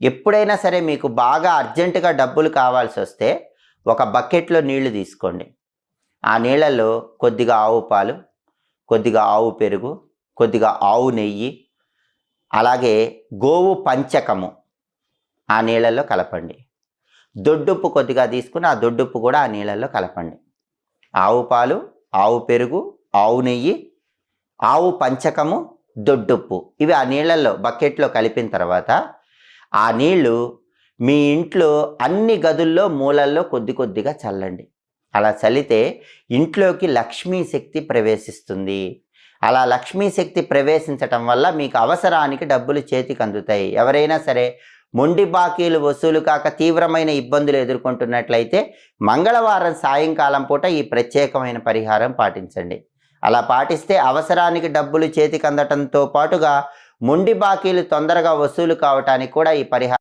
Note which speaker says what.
Speaker 1: ఎప్పుడైనా సరే మీకు బాగా అర్జెంటుగా డబ్బులు కావాల్సి వస్తే ఒక బకెట్లో నీళ్లు తీసుకోండి. ఆ నీళ్ళల్లో కొద్దిగా ఆవు పాలు, కొద్దిగా ఆవు పెరుగు, కొద్దిగా ఆవు నెయ్యి, అలాగే గోవు పంచకము ఆ నీళ్ళల్లో కలపండి. దొడ్డుప్పు కొద్దిగా తీసుకుని ఆ దొడ్డుప్పు కూడా ఆ నీళ్ళల్లో కలపండి. ఆవు పాలు, ఆవు పెరుగు, ఆవు నెయ్యి, ఆవు పంచకము, దొడ్డుప్పు ఇవి ఆ నీళ్ళల్లో బకెట్లో కలిపిన తర్వాత ఆ నీళ్లు మీ ఇంట్లో అన్ని గదుల్లో మూలల్లో కొద్ది కొద్దిగా చల్లండి. అలా చల్లితే ఇంట్లోకి లక్ష్మీ శక్తి ప్రవేశిస్తుంది. అలా లక్ష్మీ శక్తి ప్రవేశించటం వల్ల మీకు అవసరానికి డబ్బులు చేతికి అందుతాయి. ఎవరైనా సరే మొండి బాకీలు వసూలు కాక తీవ్రమైన ఇబ్బందులు ఎదుర్కొంటున్నట్లయితే మంగళవారం సాయంకాలం పూట ఈ ప్రత్యేకమైన పరిహారం పాటించండి. అలా పాటిస్తే అవసరానికి డబ్బులు చేతికి అందటంతో పాటుగా మొండి బాకీలు తొందరగా వసూలు కావటానికి కూడా ఈ పరిహారం